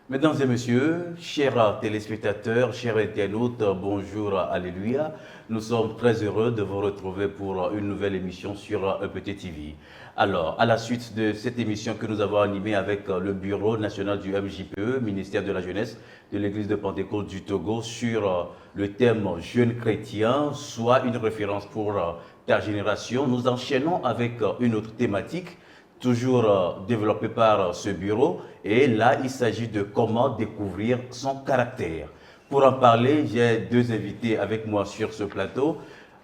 Mesdames et messieurs, chers téléspectateurs, chers internautes, bonjour, alléluia. Nous sommes très heureux de vous retrouver pour une nouvelle émission sur EPT TV. Alors, à la suite de cette émission que nous avons animée avec le Bureau national du MJPE, ministère de la Jeunesse de l'Église de Pentecôte du Togo, sur le thème « Jeunes chrétiens », soit une référence pour ta génération, nous enchaînons avec une autre thématique toujours développé par ce bureau. Et là, il s'agit de comment découvrir son caractère. Pour en parler, j'ai deux invités avec moi sur ce plateau.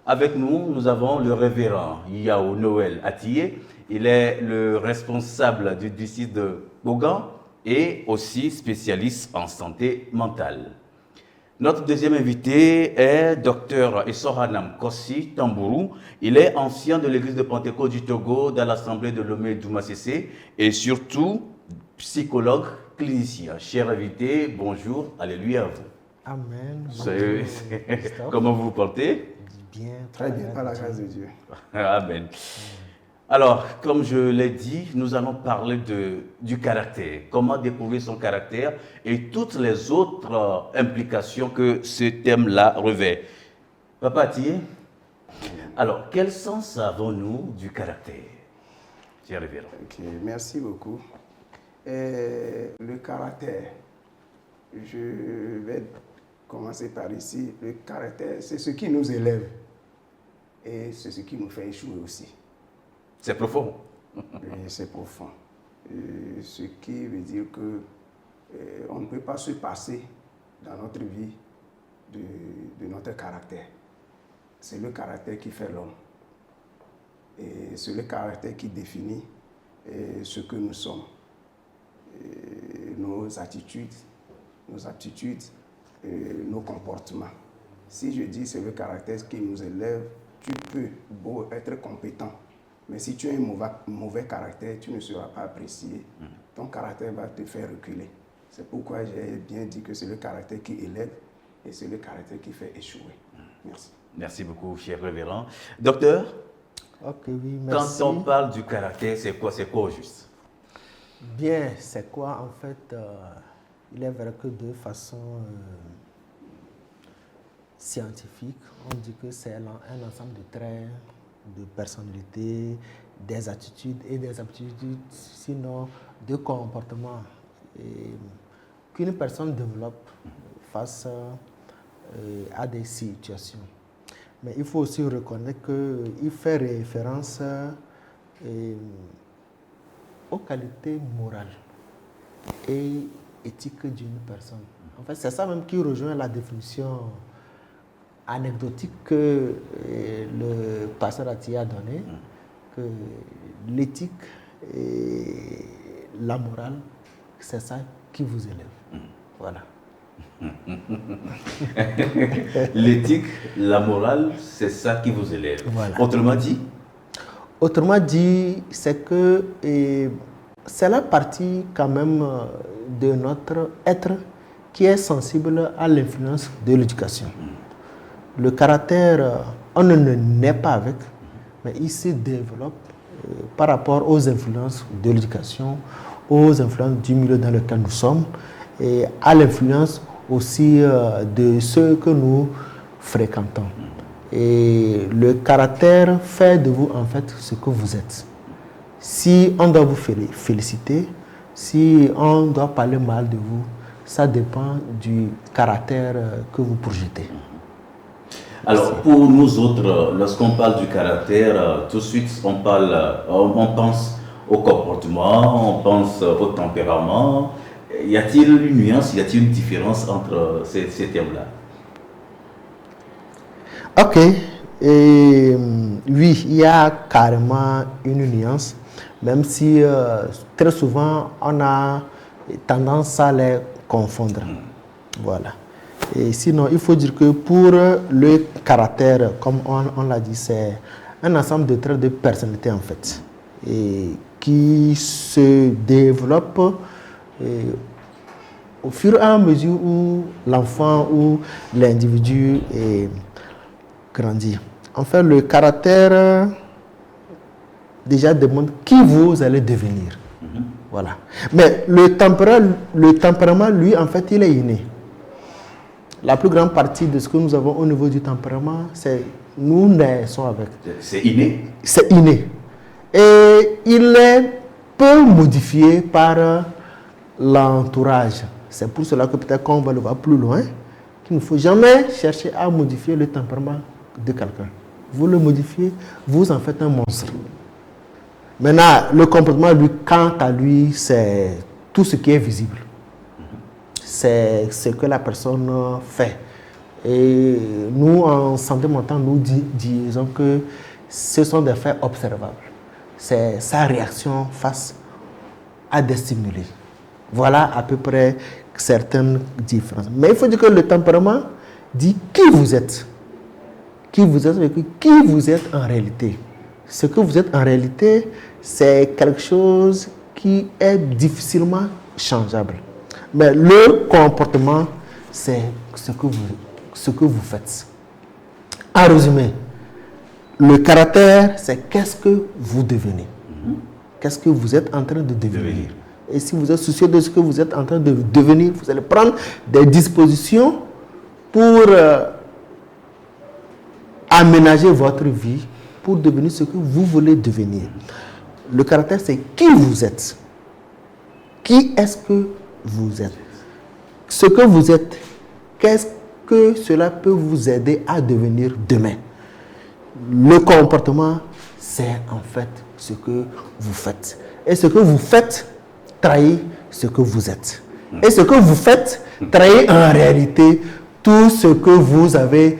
Avec nous, nous avons le révérend Yao Noël Attié. Il est le responsable du district de Bogan et aussi spécialiste en santé mentale. Notre deuxième invité est Dr Essohanam Kossi Tambourou. Il est ancien de l'église de Pentecôte du Togo dans l'assemblée de Lomé Doumassessé et surtout psychologue clinicien. Cher invité, bonjour, alléluia à vous. Amen. Comment vous vous portez? Bien, très bien, par la grâce de Dieu. Amen. Alors, comme je l'ai dit, nous allons parler du caractère, comment découvrir son caractère et toutes les autres implications que ce thème-là revêt. Papa Attié, alors, quel sens avons-nous du caractère? Cher révérend. Okay, merci beaucoup. Le caractère, je vais commencer par ici. Le caractère, c'est ce qui nous élève et c'est ce qui nous fait échouer aussi. C'est profond. C'est profond. Ce qui veut dire que on ne peut pas se passer dans notre vie de notre caractère. C'est le caractère qui fait l'homme. Et c'est le caractère qui définit ce que nous sommes. Nos attitudes, nos aptitudes, nos comportements. Si je dis c'est le caractère qui nous élève, tu peux beau être compétent. Mais si tu as un mauvais caractère, tu ne seras pas apprécié. Ton caractère va te faire reculer. C'est pourquoi j'ai bien dit que c'est le caractère qui élève et c'est le caractère qui fait échouer. Merci. Merci beaucoup, cher révérend. Docteur, oui, merci. Quand on parle du caractère, c'est quoi au juste? Bien, c'est quoi en fait? Il est vrai que de façon scientifique, on dit que c'est un ensemble de traits, de personnalité, des attitudes et des aptitudes, sinon de comportement qu'une personne développe face à des situations. Mais il faut aussi reconnaître qu'il fait référence aux qualités morales et éthiques d'une personne. En fait, c'est ça même qui rejoint la définition anecdotique que le pasteur Attié a donnée, que l'éthique et la morale, c'est ça qui vous élève. Voilà. L'éthique, la morale, c'est ça qui vous élève. Voilà. Autrement dit? Autrement dit, c'est que c'est la partie quand même de notre être qui est sensible à l'influence de l'éducation. Le caractère, on ne naît pas avec, mais il se développe par rapport aux influences de l'éducation, aux influences du milieu dans lequel nous sommes, et à l'influence aussi de ceux que nous fréquentons. Et le caractère fait de vous en fait ce que vous êtes. Si on doit vous féliciter, si on doit parler mal de vous, ça dépend du caractère que vous projetez. Alors, pour nous autres, lorsqu'on parle du caractère, tout de suite, on pense au comportement, on pense au tempérament. Y a-t-il une nuance, y a-t-il une différence entre ces termes-là? Ok. Oui, il y a carrément une nuance, même si très souvent, on a tendance à les confondre. Voilà. Et sinon, il faut dire que pour le caractère, comme on l'a dit, c'est un ensemble de traits de personnalité en fait, et qui se développe au fur et à mesure où l'enfant ou l'individu grandit. En fait, le caractère déjà demande qui vous allez devenir. Voilà. Mais le tempérament, lui, en fait, il est inné. La plus grande partie de ce que nous avons au niveau du tempérament, c'est nous naissons avec. C'est inné? C'est inné. Et il est peu modifié par l'entourage. C'est pour cela que peut-être qu'on va le voir plus loin, qu'il ne faut jamais chercher à modifier le tempérament de quelqu'un. Vous le modifiez, vous en faites un monstre. Maintenant, le comportement, lui, quant à lui, c'est tout ce qui est visible. C'est ce que la personne fait. Et nous, en santé mentale, nous disons que ce sont des faits observables. C'est sa réaction face à des stimuli. Voilà à peu près certaines différences. Mais il faut dire que le tempérament dit qui vous êtes. Qui vous êtes, qui vous êtes en réalité. Ce que vous êtes en réalité, c'est quelque chose qui est difficilement changeable. Mais le comportement, c'est ce que vous faites. En résumé, le caractère, c'est qu'est-ce que vous devenez. Qu'est-ce que vous êtes en train de devenir. Et si vous êtes soucieux de ce que vous êtes en train de devenir, vous allez prendre des dispositions pour aménager votre vie, pour devenir ce que vous voulez devenir. Le caractère, c'est qui vous êtes. Qui est-ce que vous êtes? Ce que vous êtes, qu'est-ce que cela peut vous aider à devenir demain? Le comportement, c'est en fait ce que vous faites. Et ce que vous faites trahit ce que vous êtes. Et ce que vous faites trahit en réalité tout ce que vous avez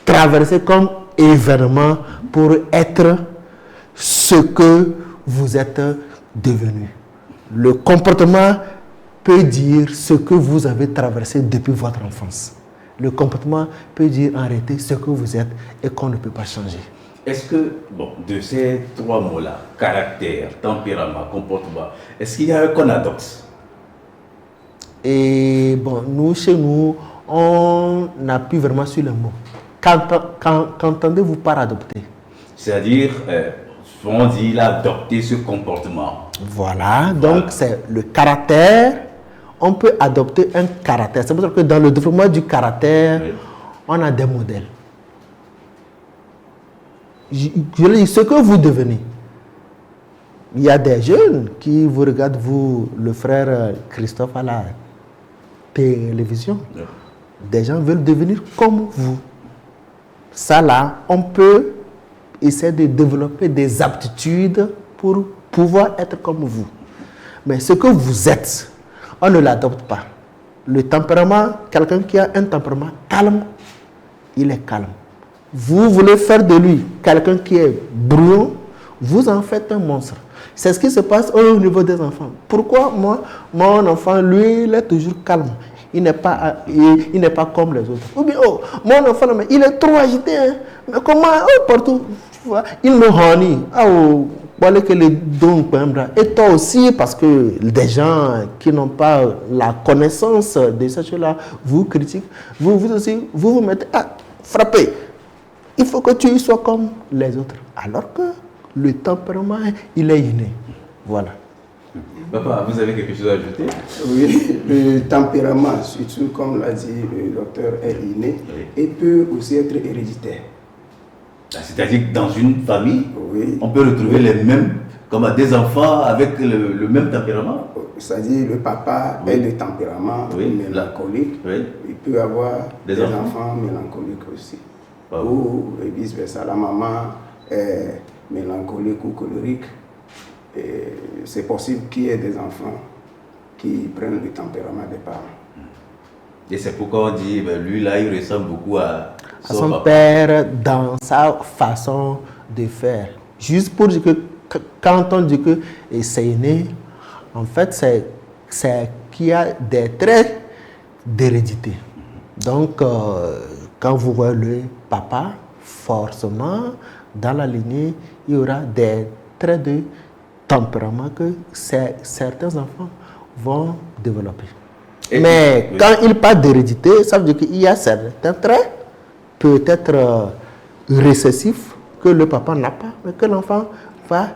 traversé comme événement pour être ce que vous êtes devenu. Le comportement peut dire ce que vous avez traversé depuis votre enfance. Le comportement peut dire en réalité ce que vous êtes et qu'on ne peut pas changer. Est-ce que, de ces trois mots-là, caractère, tempérament, comportement, est-ce qu'il y a un qu'on adopte? Et nous, chez nous, on appuie vraiment sur le mot. Qu'entendez-vous par adopter? C'est-à-dire, on dit il a adopté ce comportement. Voilà, donc c'est le caractère. On peut adopter un caractère. C'est pour ça que dans le développement du caractère, on a des modèles. Je dis ce que vous devenez. Il y a des jeunes qui vous regardent, vous, le frère Christophe à la télévision. Des gens veulent devenir comme vous. Ça là, on peut essayer de développer des aptitudes pour pouvoir être comme vous. Mais ce que vous êtes, on ne l'adopte pas. Le tempérament, quelqu'un qui a un tempérament calme, il est calme. Vous voulez faire de lui quelqu'un qui est brouillon, vous en faites un monstre. C'est ce qui se passe au niveau des enfants. Pourquoi mon enfant, lui, il est toujours calme. Il n'est pas comme les autres. Ou bien, mon enfant, mais il est trop agité. Hein. Mais comment, partout, tu vois, il me honnie. Et toi aussi, parce que des gens qui n'ont pas la connaissance de ces choses-là vous critiquent, vous aussi, vous mettez à frapper. Il faut que tu sois comme les autres. Alors que le tempérament, il est inné. Voilà. Papa, vous avez quelque chose à ajouter? Oui, le tempérament, surtout comme l'a dit le docteur, est inné et peut aussi être héréditaire. C'est-à-dire que dans une famille, on peut retrouver les mêmes, comme des enfants avec le même tempérament. C'est-à-dire le papa est de tempérament mélancolique. Il peut avoir des enfants mélancoliques aussi. Ou vice-versa. La maman est mélancolique ou colérique. C'est possible qu'il y ait des enfants qui prennent le tempérament des parents. Et c'est pourquoi on dit, lui là, il ressemble beaucoup à son père dans sa façon de faire. Juste pour dire que quand on dit que c'est inné, en fait, c'est qu'il y a des traits d'hérédité. Donc, quand vous voyez le papa, forcément, dans la lignée, il y aura des traits de tempérament que certains enfants vont développer. Mais quand il parle d'hérédité, ça veut dire qu'il y a certains traits, peut-être récessifs, que le papa n'a pas, mais que l'enfant va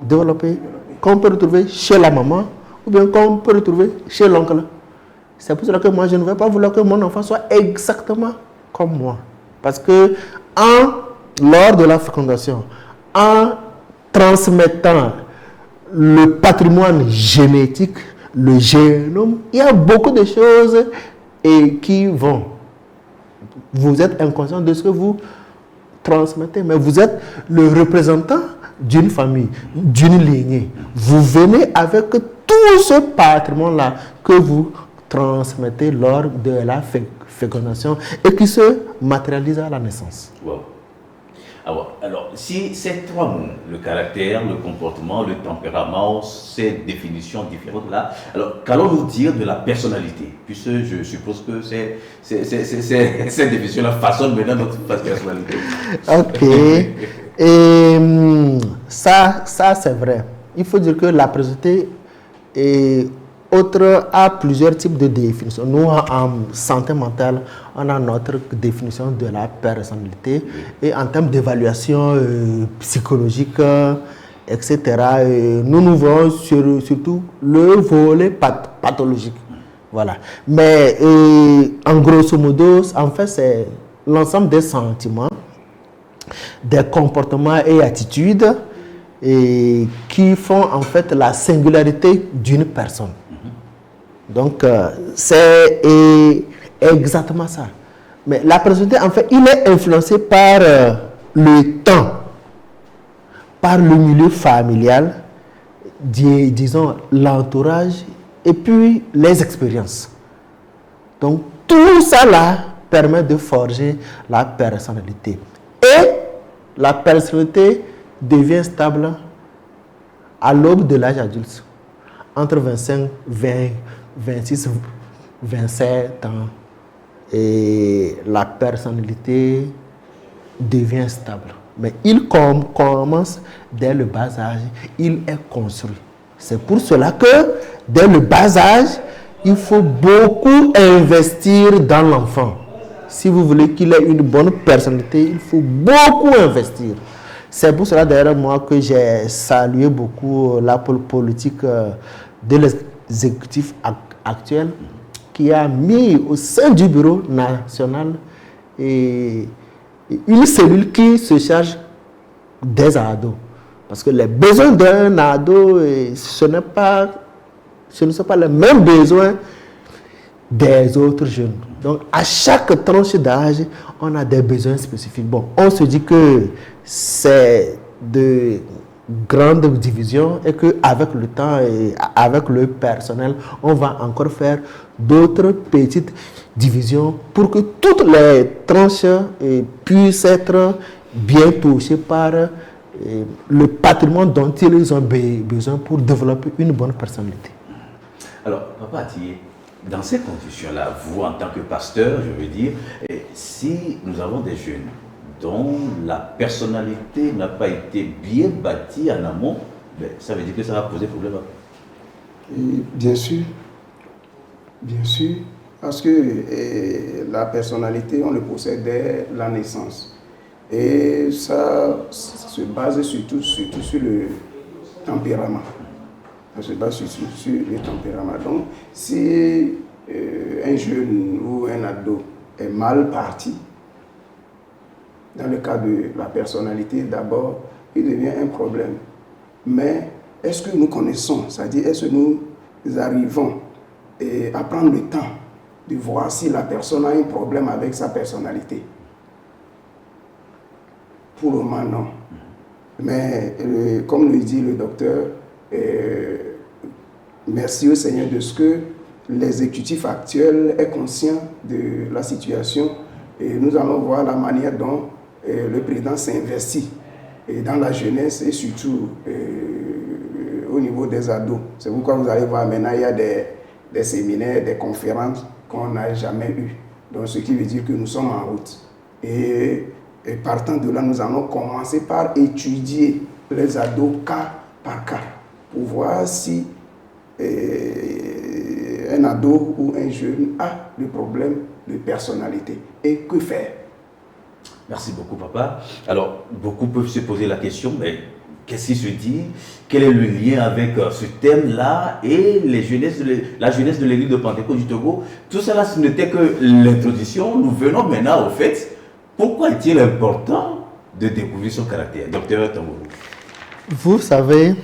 développer qu'on peut retrouver chez la maman ou bien qu'on peut retrouver chez l'oncle. C'est pour cela que moi, je ne vais pas vouloir que mon enfant soit exactement comme moi. Parce que lors de la fécondation, en transmettant le patrimoine génétique, le génome, il y a beaucoup de choses qui vont. Vous êtes inconscient de ce que vous transmettez, mais vous êtes le représentant d'une famille, d'une lignée. Vous venez avec tout ce patrimoine-là que vous transmettez lors de la fécondation et qui se matérialise à la naissance. Wow. Alors, si ces trois mots, le caractère, le comportement, le tempérament, ces définitions différentes-là, alors qu'allons-nous dire de la personnalité? Puisque je suppose que ces définitions-là façonnent maintenant notre personnalité. Ok. Et ça c'est vrai. Il faut dire que la personnalité a plusieurs types de définitions. Nous, en santé mentale, on a notre définition de la personnalité. Et en termes d'évaluation psychologique, etc., nous voyons surtout le volet pathologique. Voilà. Mais en grosso modo, en fait, c'est l'ensemble des sentiments, des comportements et attitudes qui font en fait la singularité d'une personne. Donc, c'est exactement ça. Mais la personnalité, en fait, il est influencé par le temps, par le milieu familial, disons l'entourage, et puis les expériences. Donc, tout ça là permet de forger la personnalité. Et la personnalité devient stable à l'aube de l'âge adulte, entre 25, 20, 26, 27 ans, et la personnalité devient stable. Mais il commence dès le bas âge, il est construit. C'est pour cela que dès le bas âge, il faut beaucoup investir dans l'enfant. Si vous voulez qu'il ait une bonne personnalité, il faut beaucoup investir. C'est pour cela d'ailleurs moi que j'ai salué beaucoup la politique de l'exécutif actuel qui a mis au sein du bureau national une cellule qui se charge des ados. Parce que les besoins d'un ado, ce ne sont pas les mêmes besoins des autres jeunes. Donc, à chaque tranche d'âge, on a des besoins spécifiques. Bon, on se dit que c'est de grandes divisions et qu'avec le temps et avec le personnel, on va encore faire d'autres petites divisions pour que toutes les tranches puissent être bien touchées par le patrimoine dont ils ont besoin pour développer une bonne personnalité. Alors, Papa Attié, dans ces conditions-là, vous, en tant que pasteur, je veux dire, si nous avons des jeunes dont la personnalité n'a pas été bien bâtie en amont, ça veut dire que ça va poser problème. Bien sûr, parce que la personnalité, on le possède dès la naissance. Et ça se base surtout sur le tempérament. Ça se base sur le tempérament. Donc, si un jeune ou un ado est mal parti, dans le cas de la personnalité, d'abord, il devient un problème. Mais est-ce que nous connaissons, c'est-à-dire est-ce que nous arrivons à prendre le temps de voir si la personne a un problème avec sa personnalité? Pour le moment, non. Mais comme le dit le docteur, merci au Seigneur de ce que l'exécutif actuel est conscient de la situation et nous allons voir la manière dont le président s'investit dans la jeunesse et surtout au niveau des ados. C'est pourquoi vous allez voir maintenant il y a des séminaires, des conférences qu'on n'a jamais eues. Donc ce qui veut dire que nous sommes en route. Et partant de là, nous allons commencer par étudier les ados cas par cas pour voir si un ado ou un jeune a le problème de personnalité et que faire. Merci beaucoup, Papa. Alors, beaucoup peuvent se poser la question, mais qu'est-ce qui se dit? Quel est le lien avec ce thème-là et la jeunesse de l'église de Pentecôte du Togo? Tout cela, ce n'était que l'introduction. Nous venons maintenant au fait. Pourquoi est-il important de découvrir son caractère? Docteur Tambourou. Vous savez,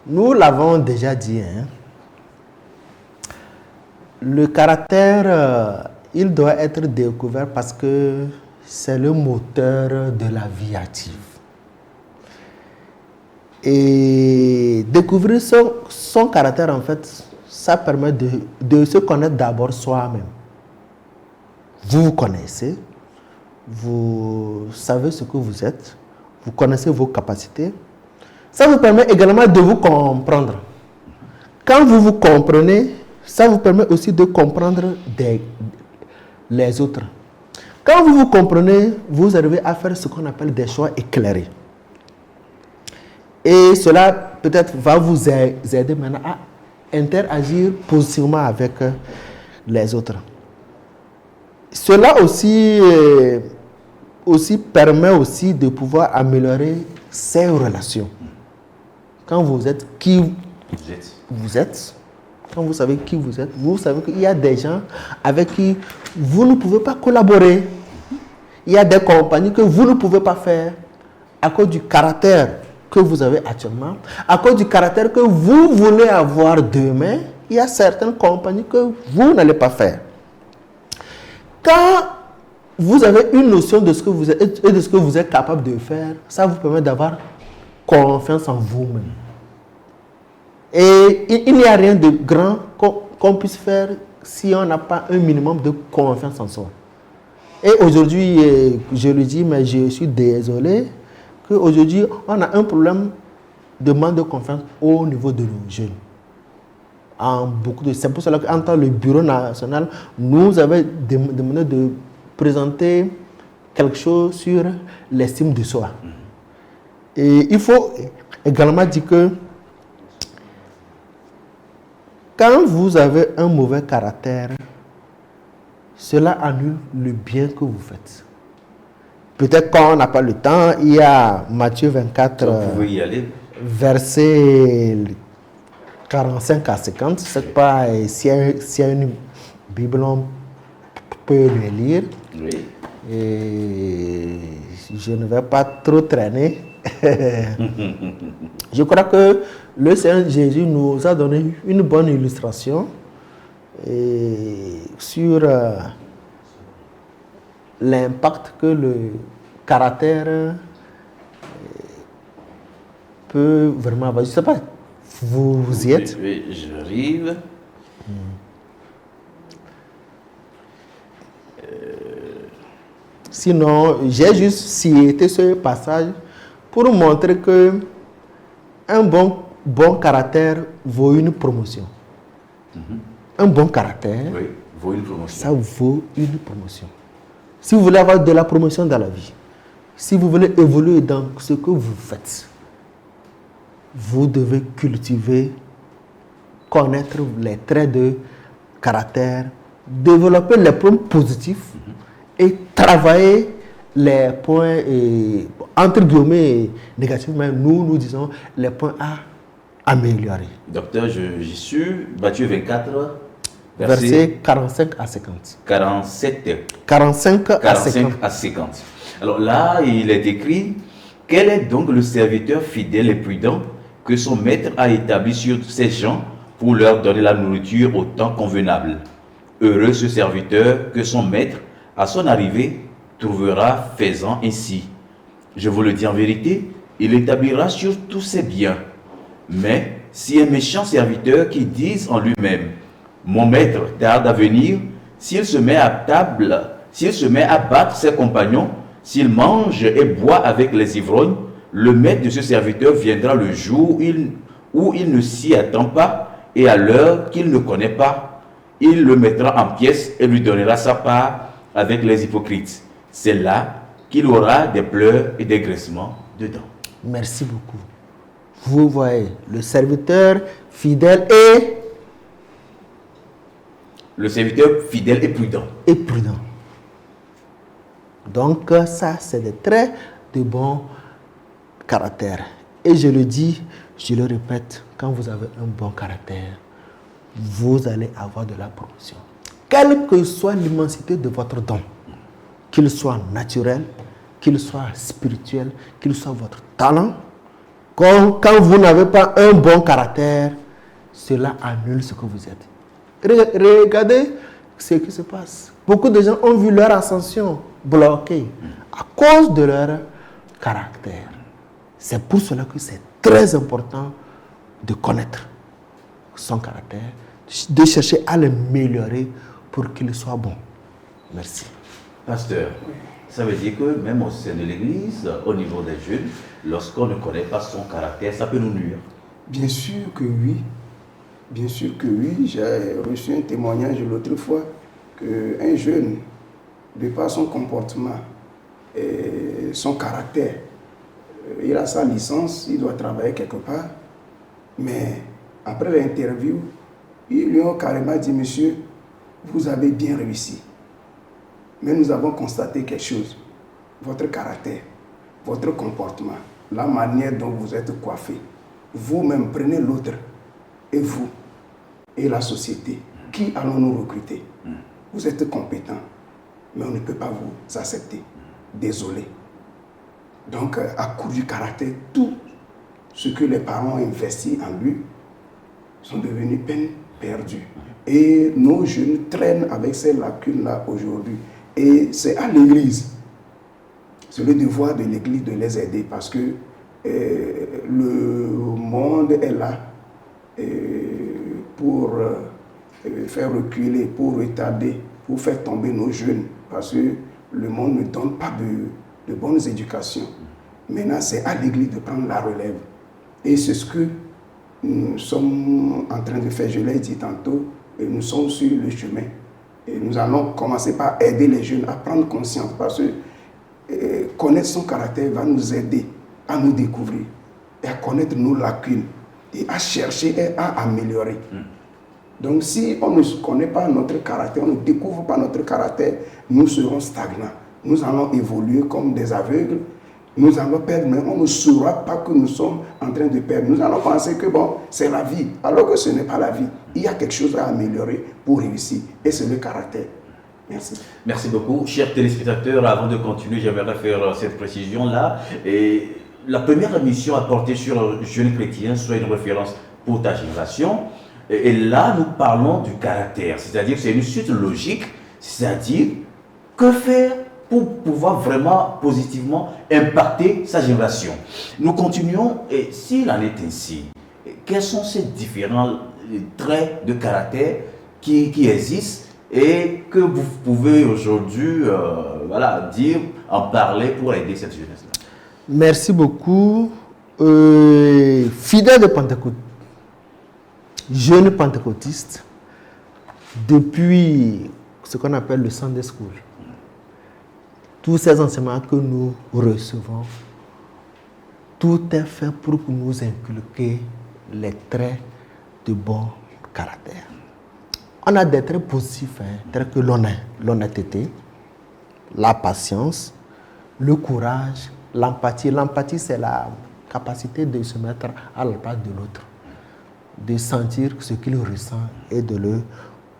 nous l'avons déjà dit, hein, le caractère, il doit être découvert parce que c'est le moteur de la vie active. Et découvrir son caractère, en fait, ça permet de se connaître d'abord soi-même. Vous vous connaissez, vous savez ce que vous êtes, vous connaissez vos capacités. Ça vous permet également de vous comprendre. Quand vous vous comprenez, ça vous permet aussi de comprendre les autres. Quand vous vous comprenez, vous arrivez à faire ce qu'on appelle des choix éclairés. Et cela peut-être va vous aider maintenant à interagir positivement avec les autres. Cela aussi permet aussi de pouvoir améliorer ses relations. Quand vous êtes qui vous êtes, quand vous savez qui vous êtes, vous savez qu'il y a des gens avec qui vous ne pouvez pas collaborer. Il y a des compagnies que vous ne pouvez pas faire à cause du caractère que vous avez actuellement, à cause du caractère que vous voulez avoir demain. Il y a certaines compagnies que vous n'allez pas faire. Quand vous avez une notion de ce que vous êtes et de ce que vous êtes capable de faire, ça vous permet d'avoir confiance en vous-même. Et il n'y a rien de grand qu'on puisse faire si on n'a pas un minimum de confiance en soi. Et aujourd'hui, je le dis, mais je suis désolé, qu'aujourd'hui, on a un problème de manque de confiance au niveau de nos jeunes. C'est pour cela qu'en tant que le Bureau national, nous avons demandé de présenter quelque chose sur l'estime de soi. Et il faut également dire que quand vous avez un mauvais caractère, cela annule le bien que vous faites. Peut-être quand on n'a pas le temps, il y a Matthieu 24, verset 45 à 50. Je ne sais pas s'il y a une Bible, on peut le lire. Oui. Et je ne vais pas trop traîner. Je crois que le Seigneur Jésus nous a donné une bonne illustration sur l'impact que le caractère peut vraiment avoir. Je ne sais pas, vous y êtes? Oui, j'arrive. Sinon, j'ai juste cité ce passage pour montrer que un bon caractère vaut une promotion. Un bon caractère, oui, vaut une promotion. Ça vaut une promotion. Si vous voulez avoir de la promotion dans la vie, si vous voulez évoluer dans ce que vous faites, vous devez cultiver, connaître les traits de caractère, développer les points positifs et travailler les points, entre guillemets, négatifs, mais nous disons les points à améliorer. Docteur, j'y suis, Matthieu 24, verset 45 à 50. 45 à 50. à 50. Alors là, il est écrit, quel est donc le serviteur fidèle et prudent que son maître a établi sur ces gens pour leur donner la nourriture au temps convenable? Heureux ce serviteur que son maître, à son arrivée, trouvera faisant ainsi. Je vous le dis en vérité, il établira sur tous ses biens. Mais si un méchant serviteur qui dise en lui-même, mon maître tarde à venir, s'il se met à table, s'il se met à battre ses compagnons, s'il mange et boit avec les ivrognes, le maître de ce serviteur viendra le jour où il ne s'y attend pas et à l'heure qu'il ne connaît pas. Il le mettra en pièces et lui donnera sa part avec les hypocrites. C'est là qu'il aura des pleurs et des graissements dedans. Merci beaucoup. Vous voyez, le serviteur fidèle et... Le serviteur fidèle et prudent. Et prudent. Donc ça, c'est des traits de bon caractère. Et je le dis, je le répète, quand vous avez un bon caractère, vous allez avoir de la promotion. Quelle que soit l'immensité de votre don, qu'il soit naturel, qu'il soit spirituel, qu'il soit votre talent, quand vous n'avez pas un bon caractère, cela annule ce que vous êtes. Regardez ce qui se passe. Beaucoup de gens ont vu leur ascension bloquée à cause de leur caractère. C'est pour cela que c'est très important de connaître son caractère, de chercher à l'améliorer pour qu'il soit bon. Merci. Pasteur, ça veut dire que même au sein de l'Église, au niveau des jeunes, lorsqu'on ne connaît pas son caractère, ça peut nous nuire. Bien sûr que oui. Bien sûr que oui. J'ai reçu un témoignage l'autre fois qu'un jeune, de par son comportement et son caractère, il a sa licence, il doit travailler quelque part, mais après l'interview, ils lui ont carrément dit, monsieur, vous avez bien réussi. Mais nous avons constaté quelque chose, votre caractère, votre comportement, la manière dont vous êtes coiffé. Vous-même, prenez l'autre, et vous, et la société. Qui allons-nous recruter? Vous êtes compétent, mais on ne peut pas vous accepter. Désolé. Donc, à cause du caractère, tout ce que les parents ont investi en lui sont devenus peine perdue. Et nos jeunes traînent avec ces lacunes-là aujourd'hui. Et c'est à l'Église, c'est le devoir de l'Église de les aider parce que le monde est là pour faire reculer, pour retarder, pour faire tomber nos jeunes parce que le monde ne donne pas de bonnes éducations. Maintenant, c'est à l'Église de prendre la relève. Et c'est ce que nous sommes en train de faire, je l'ai dit tantôt, et nous sommes sur le chemin. Et nous allons commencer par aider les jeunes à prendre conscience parce que connaître son caractère va nous aider à nous découvrir et à connaître nos lacunes et à chercher et à améliorer. Donc si on ne connaît pas notre caractère, on ne découvre pas notre caractère, nous serons stagnants. Nous allons évoluer comme des aveugles. Nous allons perdre, mais on ne saura pas que nous sommes en train de perdre. Nous allons penser que bon, c'est la vie, alors que ce n'est pas la vie. Il y a quelque chose à améliorer pour réussir, et c'est le caractère. Merci. Merci beaucoup. Chers téléspectateurs, avant de continuer, j'aimerais faire cette précision-là. Et la première émission a porté sur Jeunes chrétiens, soit une référence pour ta génération. Et là, nous parlons du caractère, c'est-à-dire que c'est une suite logique, c'est-à-dire que faire pour pouvoir vraiment positivement impacter sa génération. Nous continuons, et s'il en est ainsi, quels sont ces différents traits de caractère qui existent et que vous pouvez aujourd'hui dire, en parler pour aider cette jeunesse-là? Merci beaucoup. Fidèle de Pentecôte, jeune pentecôtiste, depuis ce qu'on appelle le Sunday School, tous ces enseignements que nous recevons, tout est fait pour nous inculquer les traits de bon caractère. On a des traits positifs, tels que l'honnêteté, la patience, le courage, l'empathie. L'empathie, c'est la capacité de se mettre à la place de l'autre, de sentir ce qu'il ressent et de le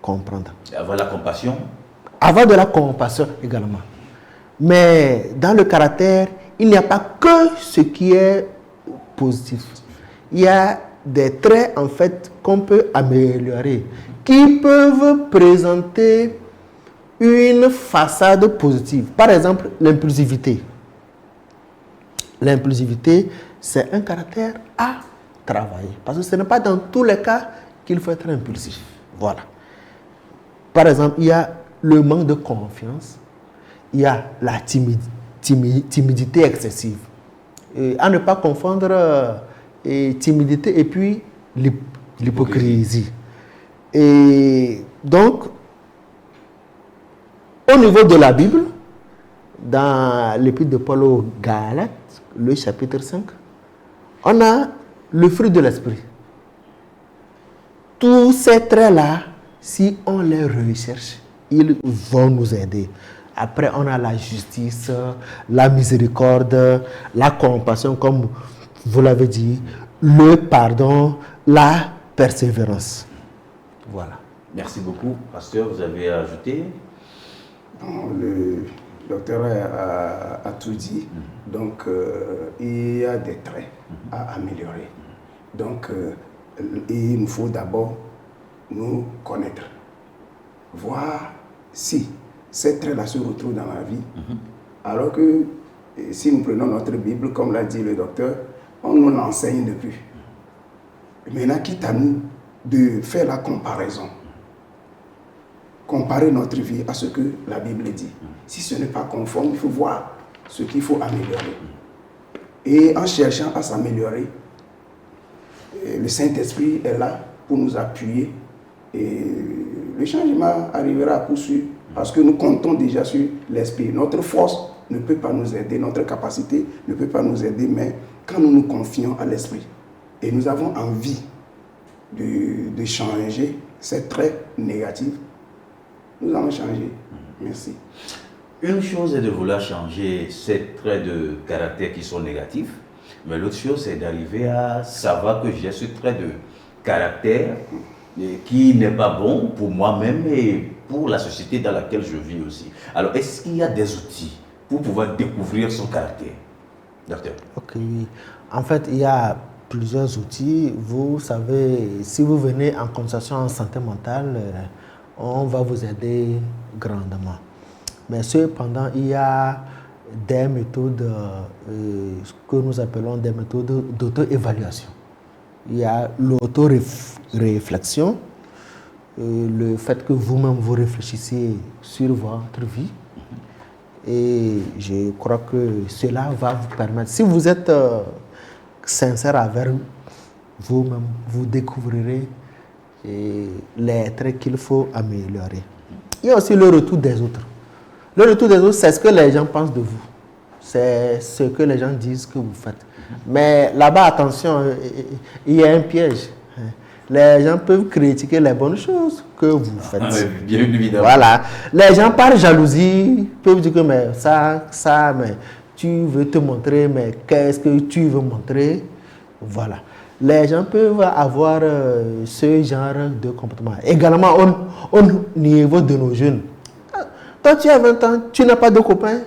comprendre. Avoir la compassion. Avoir de la compassion également. Mais dans le caractère, il n'y a pas que ce qui est positif. Il y a des traits en fait qu'on peut améliorer, qui peuvent présenter une façade positive. Par exemple, l'impulsivité. L'impulsivité, c'est un caractère à travailler. Parce que ce n'est pas dans tous les cas qu'il faut être impulsif. Voilà. Par exemple, il y a le manque de confiance. Il y a la timidité excessive. Et à ne pas confondre timidité et puis l'hypocrisie. Et donc, au niveau de la Bible, dans l'épître de Paul aux Galates, le chapitre 5, on a le fruit de l'esprit. Tous ces traits-là, si on les recherche, ils vont nous aider. Après, on a la justice, la miséricorde, la compassion, comme vous l'avez dit, le pardon, la persévérance. Voilà. Merci beaucoup. Pasteur, vous avez ajouté? Non, le docteur a tout dit. Donc, il y a des traits à améliorer. Donc, il nous faut d'abord nous connaître. Voir si ces traits-là se retrouvent dans ma vie. Alors que si nous prenons notre Bible, comme l'a dit le docteur, on nous l'enseigne depuis. Maintenant, quitte à nous de faire la comparaison. Comparer notre vie à ce que la Bible dit. Si ce n'est pas conforme, il faut voir ce qu'il faut améliorer. Et en cherchant à s'améliorer, le Saint-Esprit est là pour nous appuyer. Et le changement arrivera à coup sûr parce que nous comptons déjà sur l'Esprit. Notre force ne peut pas nous aider, notre capacité ne peut pas nous aider, mais quand nous nous confions à l'Esprit et nous avons envie de changer ces traits négatifs, nous allons changer. Merci. Une chose est de vouloir changer ces traits de caractère qui sont négatifs, mais l'autre chose c'est d'arriver à savoir que j'ai ce trait de caractère qui n'est pas bon pour moi-même et pour la société dans laquelle je vis aussi. Alors, est-ce qu'il y a des outils pour pouvoir découvrir son caractère, docteur? Ok. En fait, il y a plusieurs outils. Vous savez, si vous venez en consultation en santé mentale, on va vous aider grandement. Mais cependant, il y a des méthodes que nous appelons des méthodes d'auto-évaluation. Il y a l'auto-réflexion, le fait que vous-même vous réfléchissez sur votre vie. Et je crois que cela va vous permettre, si vous êtes sincère avec vous-même, vous découvrirez les traits qu'il faut améliorer. Il y a aussi le retour des autres. Le retour des autres, c'est ce que les gens pensent de vous. C'est ce que les gens disent que vous faites. Mais là-bas, attention, il y a un piège. Les gens peuvent critiquer les bonnes choses que vous faites. Bien évidemment. Voilà. Les gens, par jalousie, peuvent dire que mais mais tu veux te montrer, mais qu'est-ce que tu veux montrer? Voilà. Les gens peuvent avoir ce genre de comportement. Également, au niveau de nos jeunes. Toi, tu as 20 ans, tu n'as pas de copains?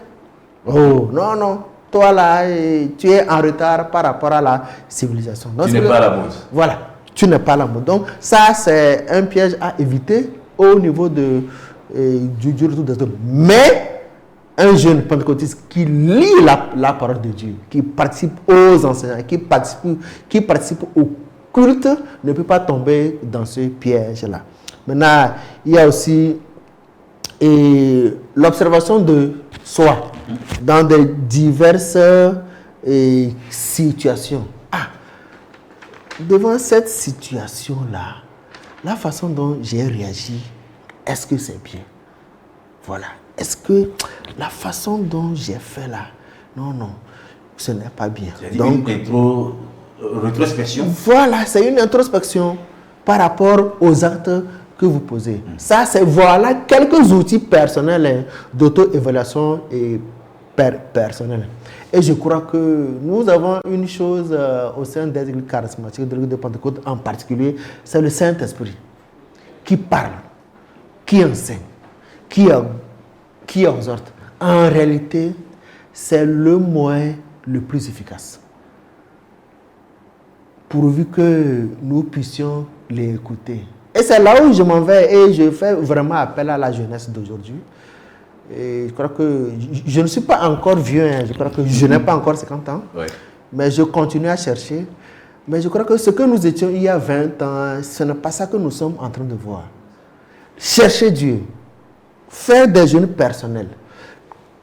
Oh, non, non. Toi, là, tu es en retard par rapport à la civilisation. Donc, tu n'es pas à la mode. Voilà. Tu n'es pas à la mode. Donc, ça, c'est un piège à éviter au niveau du retour des autres. Mais, un jeune pentecôtiste qui lit la parole de Dieu, qui participe aux enseignants, qui participe au culte, ne peut pas tomber dans ce piège-là. Maintenant, il y a aussi l'observation de soi dans de diverses situations. Devant cette situation-là, la façon dont j'ai réagi, est-ce que c'est bien? Voilà. Est-ce que la façon dont j'ai fait là, non, ce n'est pas bien. Donc, une rétrospection. Voilà, c'est une introspection par rapport aux actes que vous posez. Ça, c'est voilà quelques outils personnels d'auto-évaluation et personnelle. Et je crois que nous avons une chose au sein des églises charismatiques, de l'église de Pentecôte en particulier, c'est le Saint-Esprit qui parle, qui enseigne, qui exhorte. En réalité, c'est le moyen le plus efficace. Pourvu que nous puissions l'écouter. Et c'est là où je m'en vais et je fais vraiment appel à la jeunesse d'aujourd'hui. Et je crois que je ne suis pas encore vieux, je crois que je n'ai pas encore 50 ans, mais je continue à chercher. Mais je crois que ce que nous étions il y a 20 ans, ce n'est pas ça que nous sommes en train de voir. Chercher Dieu, faire des jeûnes personnels,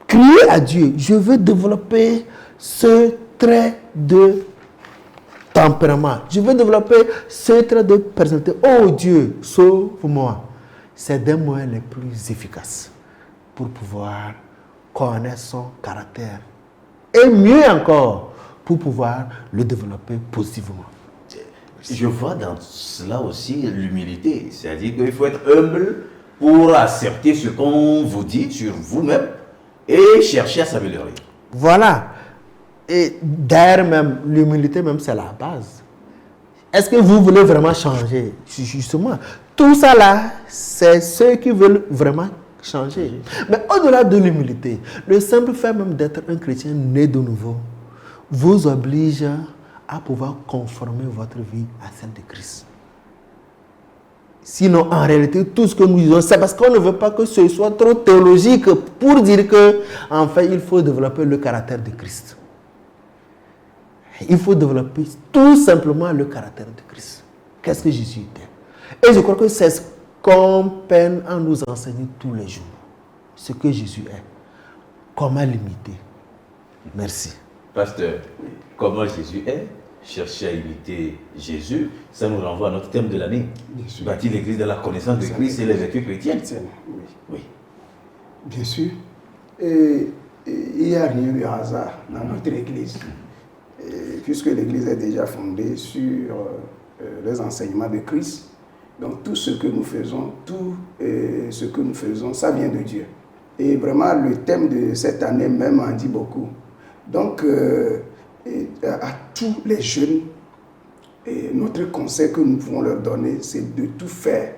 crier à Dieu, je veux développer ce trait de tempérament, je veux développer ce trait de personnalité. Oh Dieu, sauve-moi. C'est des moyens les plus efficaces pour pouvoir connaître son caractère. Et mieux encore, pour pouvoir le développer positivement. Je vois dans cela aussi l'humilité. C'est-à-dire qu'il faut être humble pour accepter ce qu'on vous dit sur vous-même et chercher à s'améliorer. Voilà. Et d'ailleurs même, l'humilité même, c'est la base. Est-ce que vous voulez vraiment changer? Justement, tout ça là, c'est ceux qui veulent vraiment changer. Mais au-delà de l'humilité, le simple fait même d'être un chrétien né de nouveau vous oblige à pouvoir conformer votre vie à celle de Christ. Sinon, en réalité, tout ce que nous disons, c'est parce qu'on ne veut pas que ce soit trop théologique pour dire que, en fait, il faut développer le caractère de Christ. Il faut développer tout simplement le caractère de Christ. Qu'est-ce que Jésus était? Et je crois que c'est ce qu'on peine à nous enseigner tous les jours. Ce que Jésus est. Comment l'imiter? Merci. Pasteur, comment Jésus est? Chercher à imiter Jésus, ça nous renvoie à notre thème de l'année. Bâtir l'Église de la connaissance de Christ et les vertus chrétiennes. Oui. Oui. Bien sûr. Et il n'y a rien de hasard dans notre Église. Puisque l'Église est déjà fondée sur les enseignements de Christ, donc tout ce que nous faisons, ça vient de Dieu. Et vraiment, le thème de cette année même en dit beaucoup. Donc, à tous les jeunes, notre conseil que nous pouvons leur donner, c'est de tout faire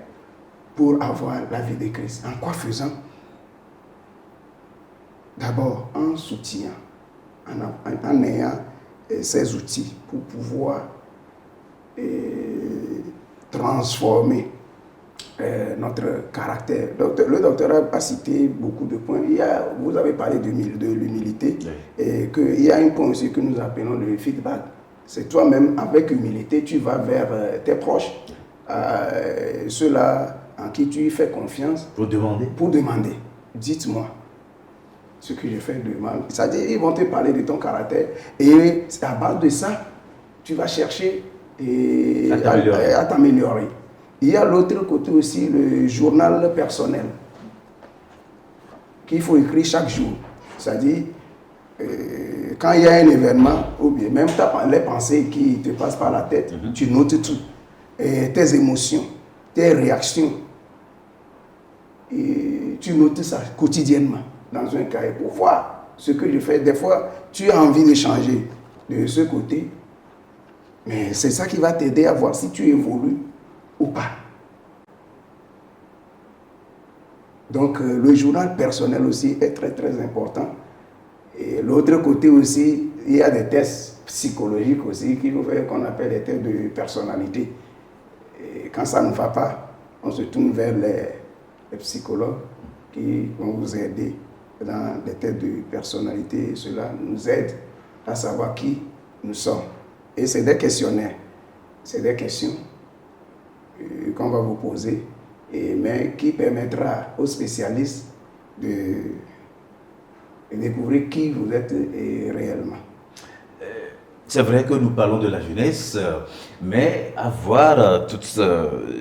pour avoir la vie de Christ. En quoi faisant? D'abord, en soutien, en ayant ces outils pour pouvoir transformer notre caractère. Le docteur a cité beaucoup de points. Vous avez parlé de l'humilité, et qu'il y a un point aussi que nous appelons le feedback. C'est toi-même, avec humilité, tu vas vers tes proches, ceux-là en qui tu fais confiance. Pour demander. Pour demander. Dites-moi ce que je fais de mal. C'est-à-dire, ils vont te parler de ton caractère, et à base de ça, tu vas chercher à t'améliorer. Il y a l'autre côté aussi, le journal personnel, qu'il faut écrire chaque jour. C'est-à-dire, quand il y a un événement, ou bien même les pensées qui te passent par la tête, tu notes tout. Et tes émotions, tes réactions, et tu notes ça quotidiennement dans un cahier pour voir ce que je fais. Des fois, tu as envie de changer de ce côté, mais c'est ça qui va t'aider à voir si tu évolues ou pas. Donc, le journal personnel aussi est très très important. Et l'autre côté aussi, il y a des tests psychologiques aussi qu'on appelle des tests de personnalité. Et quand ça ne va pas, on se tourne vers les psychologues qui vont vous aider dans les tests de personnalité. Cela nous aide à savoir qui nous sommes. Et c'est des questionnaires, c'est des questions qu'on va vous poser, mais qui permettra aux spécialistes de découvrir qui vous êtes réellement. C'est vrai que nous parlons de la jeunesse, mais avoir toute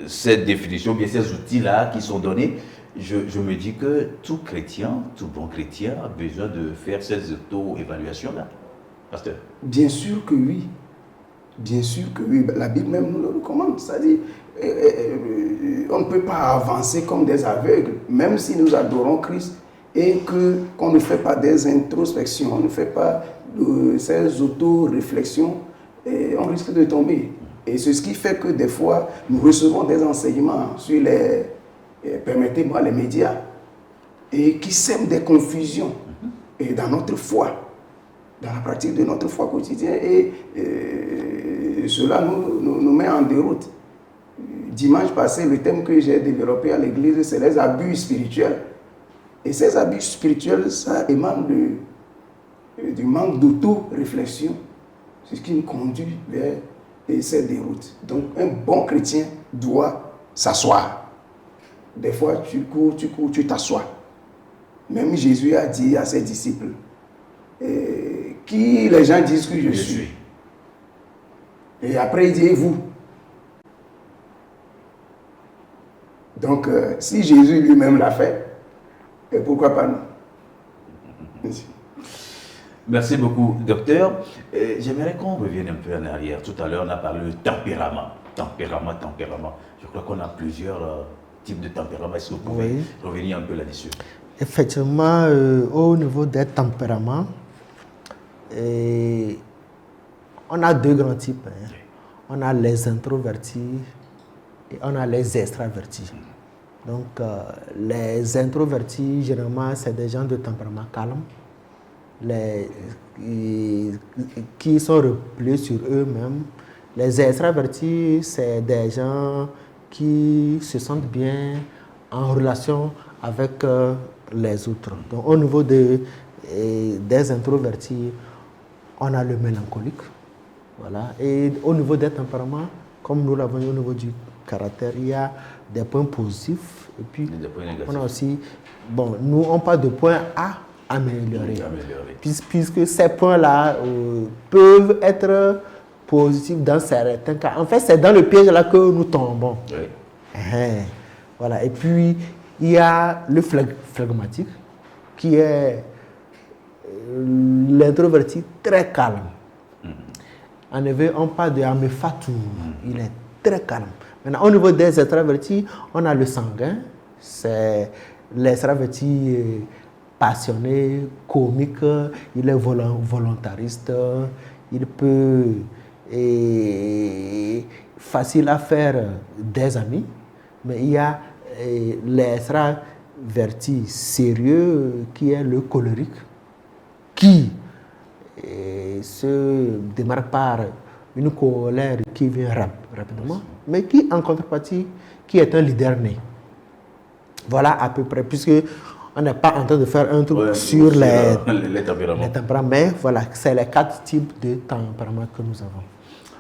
cette définition, bien ces outils-là qui sont donnés, je me dis que tout chrétien, tout bon chrétien a besoin de faire ces auto-évaluations-là. Pasteur? Bien sûr que oui. Bien sûr que oui. La Bible même nous le recommande. C'est-à-dire, on ne peut pas avancer comme des aveugles, même si nous adorons Christ, et qu'on ne fait pas des introspections, on ne fait pas ces auto-réflexions, et on risque de tomber. Et c'est ce qui fait que des fois, nous recevons des enseignements sur permettez-moi, les médias, et qui sèment des confusions et dans notre foi, dans la pratique de notre foi quotidienne, et cela nous met en déroute. Dimanche passé, le thème que j'ai développé à l'église, c'est les abus spirituels. Et ces abus spirituels, ça émane du manque d'auto-réflexion, c'est ce qui nous conduit vers ces déroutes. Donc, un bon chrétien doit s'asseoir. Des fois, tu cours, tu t'assois. Même Jésus a dit à ses disciples, qui les gens disent que je suis. Et après, il dit, et vous? Donc, si Jésus lui-même l'a fait, et pourquoi pas nous? Merci. Merci beaucoup, docteur. J'aimerais qu'on revienne un peu en arrière. Tout à l'heure, on a parlé de tempérament. Tempérament. Je crois qu'on a plusieurs types de tempérament. Est-ce que vous pouvez revenir un peu là-dessus? Effectivement, au niveau des tempéraments, Et on a deux grands types. Hein. On a les introvertis et on a les extravertis. Donc, les introvertis, généralement, c'est des gens de tempérament calme, qui sont repliés sur eux-mêmes. Les extravertis, c'est des gens qui se sentent bien en relation avec les autres. Donc, au niveau des introvertis, on a le mélancolique. Voilà. Et au niveau des tempéraments, comme nous l'avons dit au niveau du caractère, il y a des points positifs et puis on a aussi, bon, nous on parle de points à améliorer. Puisque ces points-là peuvent être positifs dans certains cas. En fait, c'est dans le piège là que nous tombons. Oui. Voilà. Et puis, il y a le phlegmatique qui est l'introverti très calme. En effet, on parle de Amefatou. Il est très calme. Maintenant, au niveau des extravertis, on a le sanguin. C'est l'extraverti passionné, comique. Il est volontariste. Il peut être facile à faire des amis. Mais il y a l'extraverti sérieux qui est le colérique, qui se démarque par une colère qui vient rapidement, mais qui, en contrepartie, qui est un leader né. Voilà à peu près, puisque on n'est pas en train de faire un truc sur les tempéraments, mais voilà, c'est les 4 types de tempéraments que nous avons.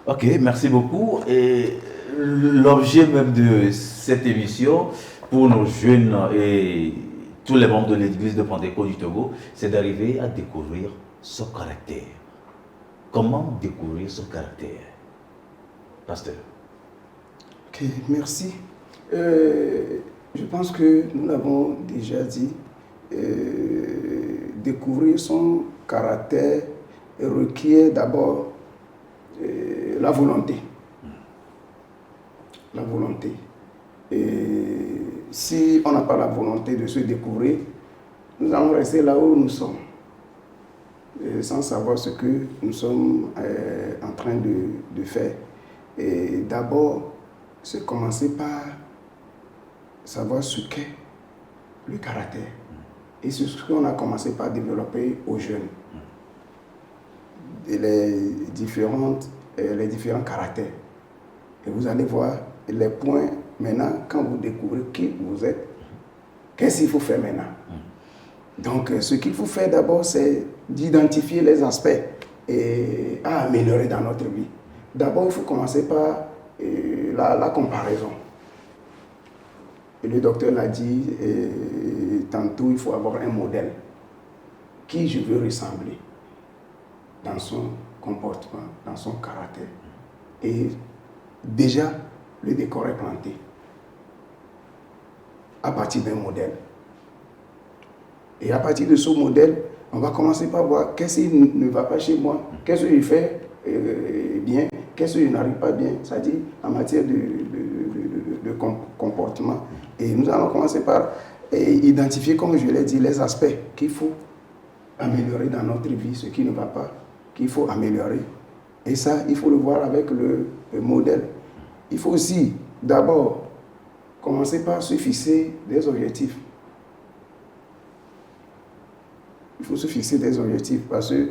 Ok, merci beaucoup. Et l'objet même de cette émission, pour nos jeunes et tous les membres de l'Église de Pentecôte du Togo, c'est d'arriver à découvrir son caractère. Comment découvrir son caractère, pasteur? Ok, merci. Je pense que nous l'avons déjà dit. Découvrir son caractère requiert d'abord la volonté. La volonté. Et si on n'a pas la volonté de se découvrir, nous allons rester là où nous sommes, sans savoir ce que nous sommes en train de faire. Et d'abord, c'est commencer par savoir ce qu'est le caractère. Et c'est ce qu'on a commencé par développer aux jeunes. Et les différents caractères. Et vous allez voir les points maintenant, quand vous découvrez qui vous êtes, qu'est-ce qu'il faut faire maintenant? Donc, ce qu'il faut faire d'abord, c'est d'identifier les aspects à améliorer dans notre vie. D'abord, il faut commencer par la comparaison. Et le docteur l'a dit, tantôt, il faut avoir un modèle. Qui je veux ressembler dans son comportement, dans son caractère. Et déjà, le décor est planté à partir d'un modèle. Et à partir de ce modèle, on va commencer par voir qu'est-ce qui ne va pas chez moi, qu'est-ce que je fais bien, qu'est-ce que je n'arrive pas bien, c'est-à-dire en matière de comportement. Et nous allons commencer par identifier, comme je l'ai dit, les aspects qu'il faut améliorer dans notre vie, ce qui ne va pas, qu'il faut améliorer. Et ça, il faut le voir avec le modèle. Il faut aussi, d'abord, commencer par se fixer des objectifs. Il faut se fixer des objectifs parce que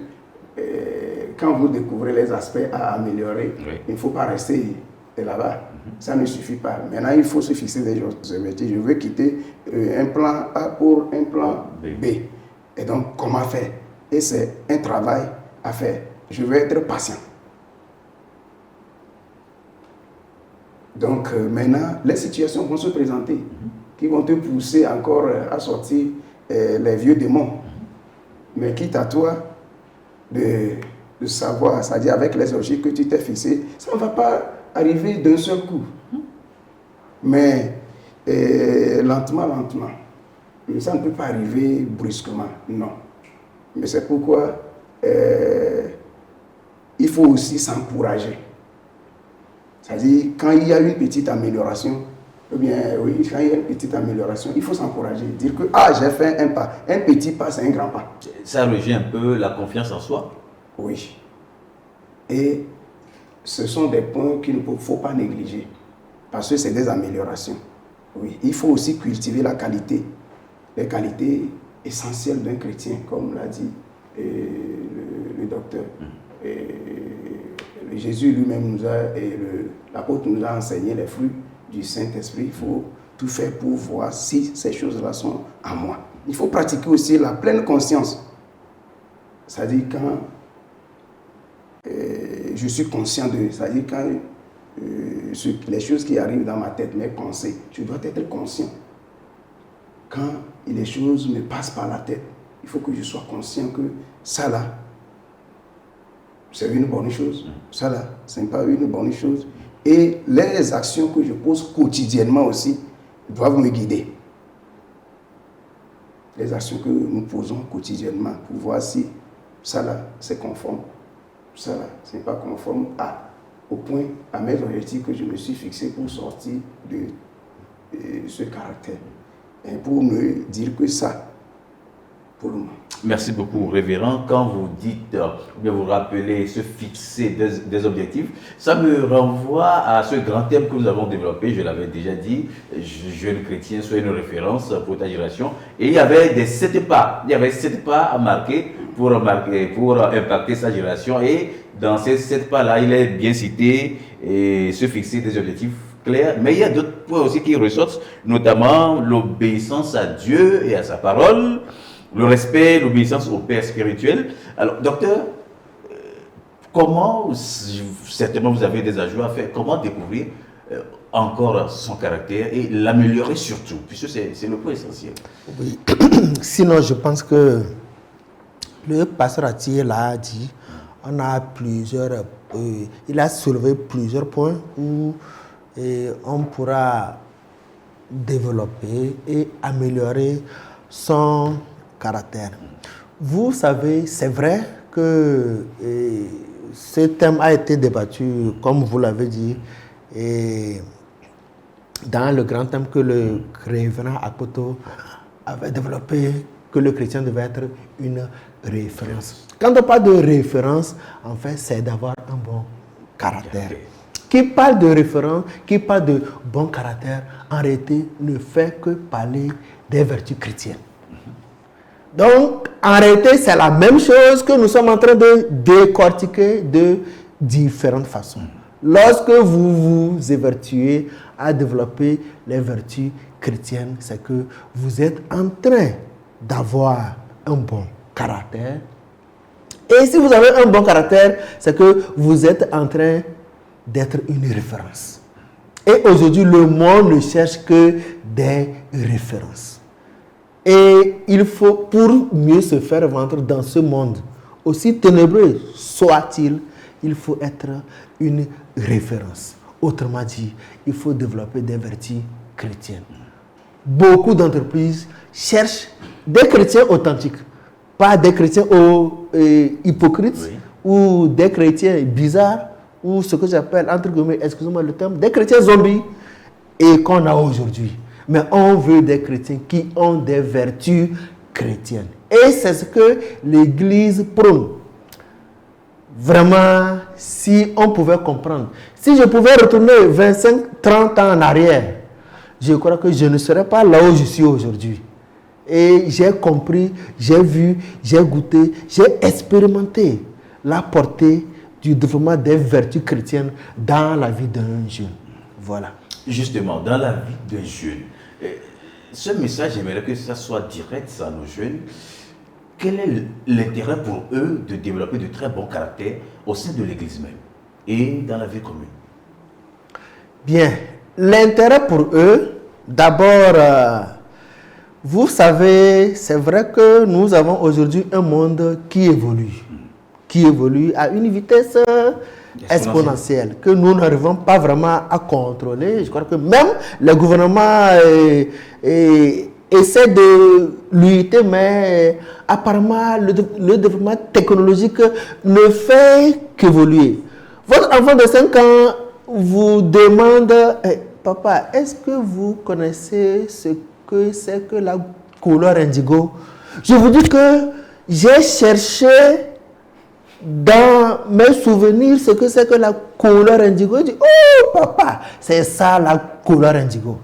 quand vous découvrez les aspects à améliorer, il ne faut pas rester là-bas. Ça ne suffit pas. Maintenant, il faut se fixer des objectifs. Je veux quitter un plan A pour un plan B. Et donc, comment faire? Et c'est un travail à faire. Je veux être patient. Donc, maintenant, les situations vont se présenter qui vont te pousser encore à sortir les vieux démons. Mais quitte à toi de savoir, c'est-à-dire avec les objectifs que tu t'es fixés, ça ne va pas arriver d'un seul coup. Mais lentement. Mais ça ne peut pas arriver brusquement, non. Mais c'est pourquoi il faut aussi s'encourager. C'est-à-dire, quand il y a une petite amélioration, quand il y a une petite amélioration, il faut s'encourager. Dire que, j'ai fait un pas. Un petit pas, c'est un grand pas. Ça rejoint un peu la confiance en soi. Oui. Et ce sont des points qu'il ne faut pas négliger, parce que c'est des améliorations. Oui. Il faut aussi cultiver la qualité, les qualités essentielles d'un chrétien, comme l'a dit le docteur. Jésus lui-même l'apôtre nous a enseigné les fruits du Saint-Esprit. Il faut tout faire pour voir si ces choses-là sont en moi. Il faut pratiquer aussi la pleine conscience. C'est-à-dire quand je suis conscient de... C'est-à-dire quand les choses qui arrivent dans ma tête, mes pensées, je dois être conscient. Quand les choses me passent par la tête, il faut que je sois conscient que ça là, c'est une bonne chose. Ça là, ce n'est pas une bonne chose. Et les actions que je pose quotidiennement aussi doivent me guider. Les actions que nous posons quotidiennement pour voir si ça là, c'est conforme. Ça là, ce n'est pas conforme au point, à mes objectifs que je me suis fixé pour sortir de ce caractère. Et pour me dire que ça, pour le moment. Merci beaucoup, révérend. Quand vous dites, bien vous rappelez, se fixer des objectifs, ça me renvoie à ce grand thème que nous avons développé, je l'avais déjà dit, jeune chrétien, soit une référence pour ta génération. Et il y avait 7 pas. Il y avait 7 pas à marquer pour impacter sa génération. Et dans ces 7 pas-là, il est bien cité et se fixer des objectifs clairs. Mais il y a d'autres points aussi qui ressortent, notamment l'obéissance à Dieu et à sa parole. Le respect, l'obéissance au Père spirituel. Alors, docteur, comment, certainement vous avez des ajouts à faire, comment découvrir encore son caractère et l'améliorer surtout, puisque c'est le point essentiel. Oui. Sinon, je pense que le pasteur Atier l'a dit, on a il a soulevé plusieurs points où on pourra développer et améliorer son caractère. Vous savez, c'est vrai que ce thème a été débattu, comme vous l'avez dit, dans le grand thème que le révérend Akoto avait développé, que le chrétien devait être une référence. Quand on parle de référence, en fait, c'est d'avoir un bon caractère. Qui parle de référence, qui parle de bon caractère, en réalité, ne fait que parler des vertus chrétiennes. Donc, en réalité, c'est la même chose que nous sommes en train de décortiquer de différentes façons. Lorsque vous vous évertuez à développer les vertus chrétiennes, c'est que vous êtes en train d'avoir un bon caractère. Et si vous avez un bon caractère, c'est que vous êtes en train d'être une référence. Et aujourd'hui, le monde ne cherche que des références. Et il faut, pour mieux se faire vendre dans ce monde, aussi ténébreux soit-il, il faut être une référence. Autrement dit, il faut développer des vertus chrétiennes. Beaucoup d'entreprises cherchent des chrétiens authentiques, pas des chrétiens hypocrites, oui, ou des chrétiens bizarres, ou ce que j'appelle, entre guillemets, excusez-moi le terme, des chrétiens zombies, et qu'on a aujourd'hui. Mais on veut des chrétiens qui ont des vertus chrétiennes. Et c'est ce que l'Église prône. Vraiment, si on pouvait comprendre, si je pouvais retourner 25, 30 ans en arrière, je crois que je ne serais pas là où je suis aujourd'hui. Et j'ai compris, j'ai vu, j'ai goûté, j'ai expérimenté la portée du développement des vertus chrétiennes dans la vie d'un jeune. Voilà. Justement, dans la vie d'un jeune, ce message, j'aimerais que ça soit direct à nos jeunes. Quel est l'intérêt pour eux de développer de très bons caractères au sein de l'Église même et dans la vie commune? Bien, l'intérêt pour eux, d'abord, vous savez, c'est vrai que nous avons aujourd'hui un monde qui évolue à une vitesse exponentielle, que nous n'arrivons pas vraiment à contrôler. Je crois que même le gouvernement essaie de lutter, mais apparemment le développement technologique ne fait qu'évoluer. Votre enfant de 5 ans vous demande papa, est-ce que vous connaissez ce que c'est que la couleur indigo? Je vous dis que j'ai cherché dans mes souvenirs, ce que c'est que la couleur indigo. Je dis, oh papa, c'est ça la couleur indigo.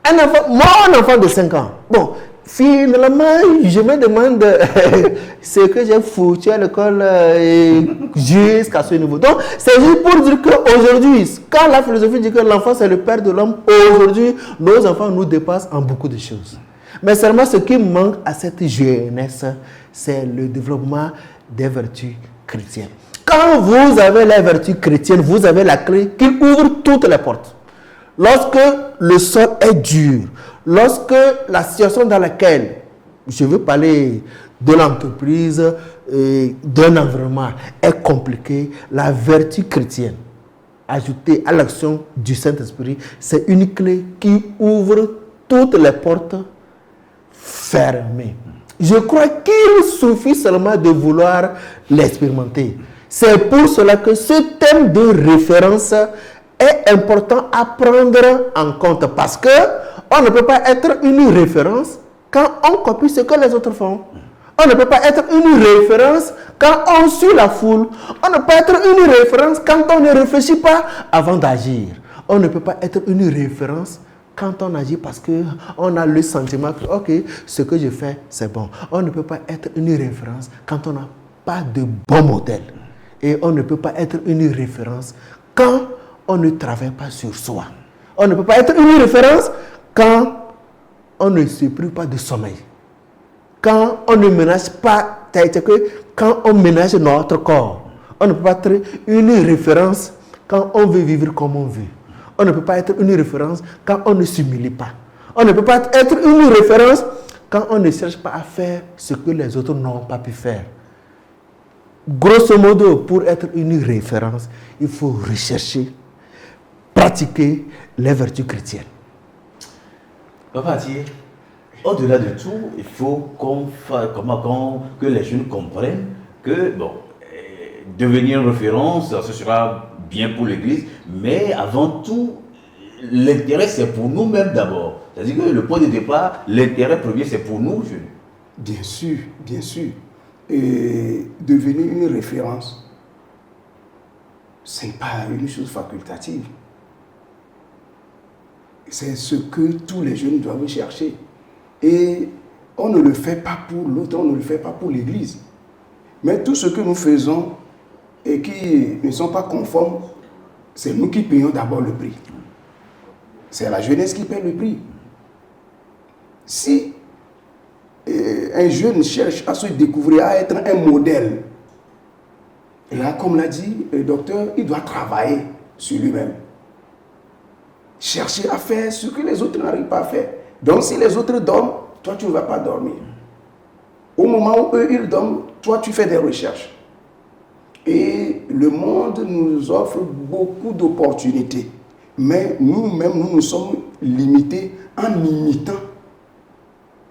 Un enfant, moi, un enfant de 5 ans. Bon, finalement, je me demande ce que j'ai foutu à l'école jusqu'à ce niveau. Donc, c'est juste pour dire qu'aujourd'hui, quand la philosophie dit que l'enfant c'est le père de l'homme, aujourd'hui, nos enfants nous dépassent en beaucoup de choses. Mais seulement ce qui manque à cette jeunesse, c'est le développement des vertus chrétiennes. Quand vous avez les vertus chrétiennes, vous avez la clé qui ouvre toutes les portes. Lorsque le sol est dur, lorsque la situation dans laquelle, je veux parler de l'entreprise, d'un environnement est compliqué, la vertu chrétienne, ajoutée à l'action du Saint-Esprit, c'est une clé qui ouvre toutes les portes fermées. Je crois qu'il suffit seulement de vouloir l'expérimenter. C'est pour cela que ce thème de référence est important à prendre en compte parce que on ne peut pas être une référence quand on copie ce que les autres font. On ne peut pas être une référence quand on suit la foule. On ne peut pas être une référence quand on ne réfléchit pas avant d'agir. On ne peut pas être une référence quand on agit parce qu'on a le sentiment que, ok, ce que je fais, c'est bon. On ne peut pas être une référence quand on n'a pas de bon modèle. Et on ne peut pas être une référence quand on ne travaille pas sur soi. On ne peut pas être une référence quand on ne se prive pas de sommeil. Quand on ne ménage pas, quand on ménage notre corps. On ne peut pas être une référence quand on veut vivre comme on veut. On ne peut pas être une référence quand on ne s'humilie pas. On ne peut pas être une référence quand on ne cherche pas à faire ce que les autres n'ont pas pu faire. Grosso modo, pour être une référence, il faut rechercher, pratiquer les vertus chrétiennes. Papa Thier, au-delà de tout, il faut que les jeunes comprennent que devenir une référence, ce sera bien pour l'Église, mais avant tout, l'intérêt c'est pour nous-mêmes d'abord. C'est-à-dire que le point de départ, l'intérêt premier c'est pour nous jeunes. Bien sûr, bien sûr. Et devenir une référence, ce n'est pas une chose facultative. C'est ce que tous les jeunes doivent chercher. Et on ne le fait pas pour l'autre, on ne le fait pas pour l'Église. Mais tout ce que nous faisons et qui ne sont pas conformes, c'est nous qui payons d'abord le prix. C'est la jeunesse qui paie le prix. Si un jeune cherche à se découvrir, à être un modèle, et là, comme l'a dit le docteur, il doit travailler sur lui-même. Chercher à faire ce que les autres n'arrivent pas à faire. Donc si les autres dorment, toi tu ne vas pas dormir. Au moment où eux ils dorment, toi tu fais des recherches. Et le monde nous offre beaucoup d'opportunités. Mais nous-mêmes, nous sommes limités en imitant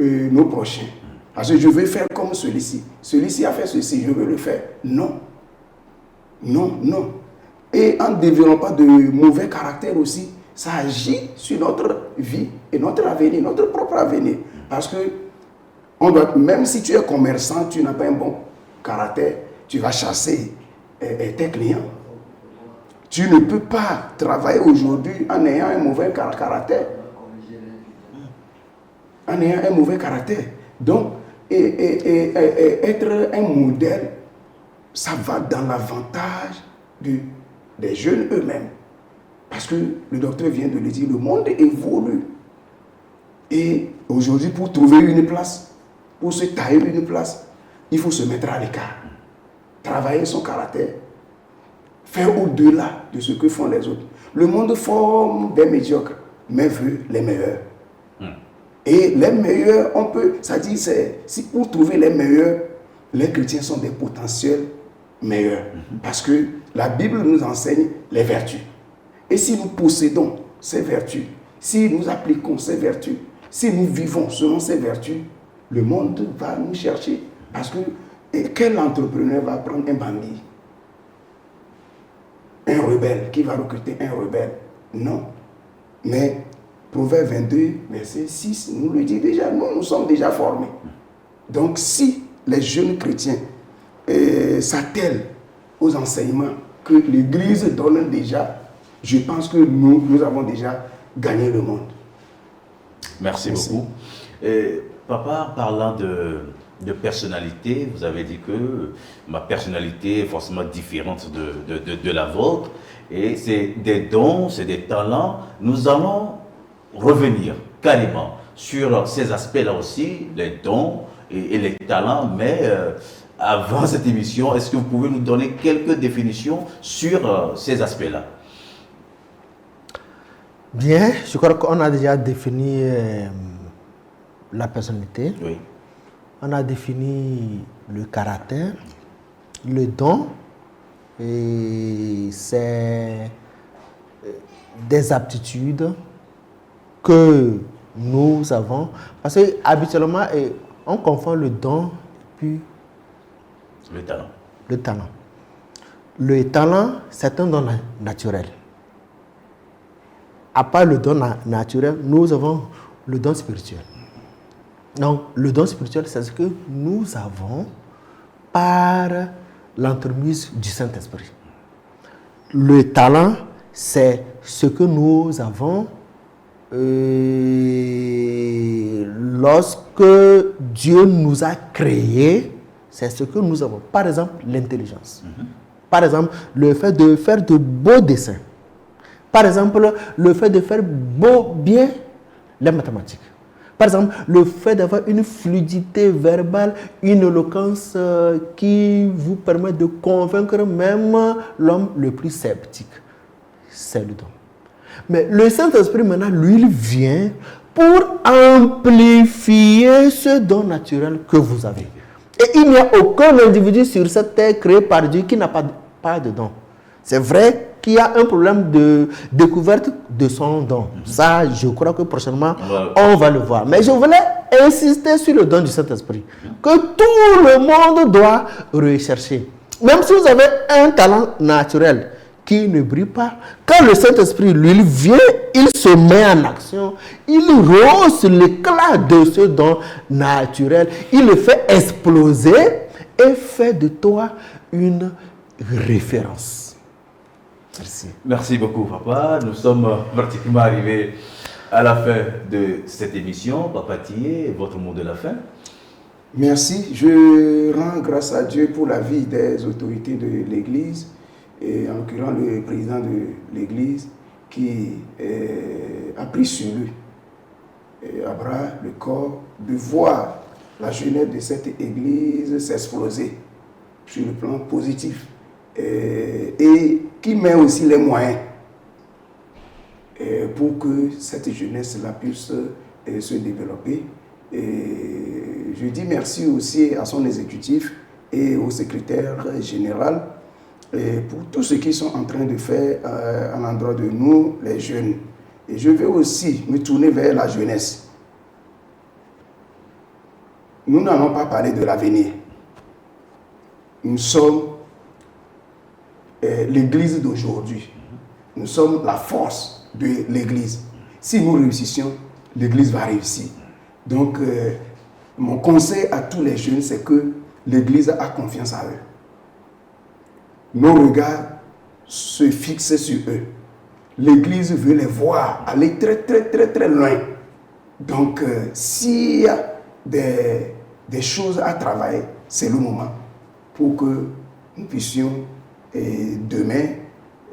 nos prochains. Parce que je veux faire comme celui-ci. Celui-ci a fait ceci, je veux le faire. Non. Non, non. Et en ne développant pas de mauvais caractère aussi, ça agit sur notre vie et notre avenir, notre propre avenir. Parce que même si tu es commerçant, tu n'as pas un bon caractère, tu vas chasser tes clients. Tu ne peux pas travailler aujourd'hui en ayant un mauvais caractère. En ayant un mauvais caractère. Donc, être un modèle, ça va dans l'avantage des jeunes eux-mêmes. Parce que le docteur vient de le dire, le monde évolue. Et aujourd'hui, pour trouver une place, pour se tailler une place, il faut se mettre à l'écart. Travailler son caractère. Faire au-delà de ce que font les autres. Le monde forme des médiocres, mais veut les meilleurs. Et les meilleurs, on peut, ça dit, si pour trouver les meilleurs, les chrétiens sont des potentiels meilleurs. Parce que la Bible nous enseigne les vertus. Et si nous possédons ces vertus, si nous appliquons ces vertus, si nous vivons selon ces vertus, le monde va nous chercher. Parce que quel entrepreneur va prendre un bandit? Un rebelle qui va recruter un rebelle? Non. Mais Proverbe 22, verset 6, nous le dit déjà, nous sommes déjà formés. Donc si les jeunes chrétiens s'attelle aux enseignements que l'Église donne déjà, je pense que nous avons déjà gagné le monde. Merci beaucoup. Papa, parlant de personnalité, vous avez dit que ma personnalité est forcément différente de la vôtre. Et c'est des dons, c'est des talents. Nous allons revenir carrément sur ces aspects-là aussi, les dons et les talents. Mais avant cette émission, est-ce que vous pouvez nous donner quelques définitions sur ces aspects-là? Bien, je crois qu'on a déjà défini la personnalité. Oui. On a défini le caractère, le don, et c'est des aptitudes que nous avons. Parce que habituellement, on confond le don et puis le talent. Le talent. Le talent, c'est un don naturel. À part le don naturel, nous avons le don spirituel. Donc, le don spirituel, c'est ce que nous avons par l'entremise du Saint-Esprit. Le talent, c'est ce que nous avons lorsque Dieu nous a créés, c'est ce que nous avons. Par exemple, l'intelligence. Par exemple, le fait de faire de beaux dessins. Par exemple, le fait de faire bien les mathématiques. Par exemple, le fait d'avoir une fluidité verbale, une éloquence qui vous permet de convaincre même l'homme le plus sceptique. C'est le don. Mais le Saint-Esprit, maintenant, lui, il vient pour amplifier ce don naturel que vous avez. Et il n'y a aucun individu sur cette terre créé par Dieu qui n'a pas de don. C'est vrai qu'il y a un problème de découverte de son don. Ça, je crois que prochainement, on va le voir. Mais je voulais insister sur le don du Saint-Esprit, que tout le monde doit rechercher. Même si vous avez un talent naturel qui ne brille pas, quand le Saint-Esprit, lui, il vient, il se met en action, il rehausse l'éclat de ce don naturel, il le fait exploser et fait de toi une référence. Merci. Merci beaucoup, papa. Nous sommes pratiquement arrivés à la fin de cette émission. Papa Thié, votre mot de la fin? Merci. Je rends grâce à Dieu pour la vie des autorités de l'Église, et en l'occurrence le président de l'Église qui a pris sur lui, à bras le corps, de voir la jeunesse de cette Église s'exploser sur le plan positif. Et qui met aussi les moyens pour que cette jeunesse-là puisse se développer. Et je dis merci aussi à son exécutif et au secrétaire général pour tout ce qu'ils sont en train de faire à l'endroit de nous, les jeunes. Et je vais aussi me tourner vers la jeunesse. Nous n'allons pas parler de l'avenir. Nous sommes l'Église d'aujourd'hui. Nous sommes la force de l'Église. Si nous réussissions, l'Église va réussir. Donc, mon conseil à tous les jeunes, c'est que l'Église a confiance en eux. Nos regards se fixent sur eux. L'Église veut les voir aller très, très, très, très loin. Donc, s'il y a des choses à travailler, c'est le moment pour que nous puissions et demain,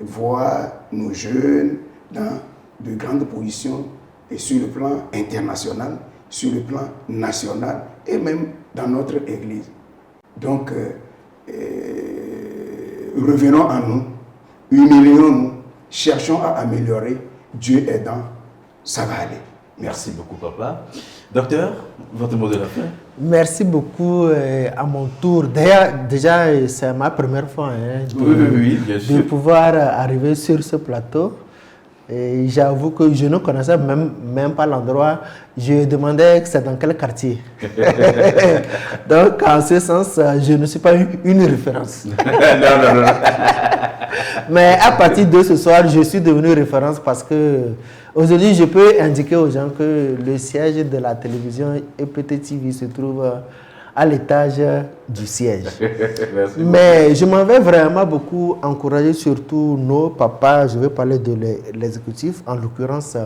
voir nos jeunes dans de grandes positions et sur le plan international, sur le plan national et même dans notre Église. Donc, revenons à nous, humilions-nous, cherchons à améliorer, Dieu aidant, ça va aller. Merci beaucoup, papa. Docteur, votre mot de la fin? Merci beaucoup à mon tour. Déjà, c'est ma première fois oui, bien sûr, de pouvoir arriver sur ce plateau. Et j'avoue que je ne connaissais même pas l'endroit. Je demandais que c'est dans quel quartier. Donc, en ce sens, je ne suis pas une référence. non. Mais à partir de ce soir, je suis devenu référence parce que aujourd'hui, je peux indiquer aux gens que le siège de la télévision EPT TV se trouve à l'étage du siège. Merci. Mais je m'en vais vraiment beaucoup encourager surtout nos papas, je vais parler de l'exécutif, en l'occurrence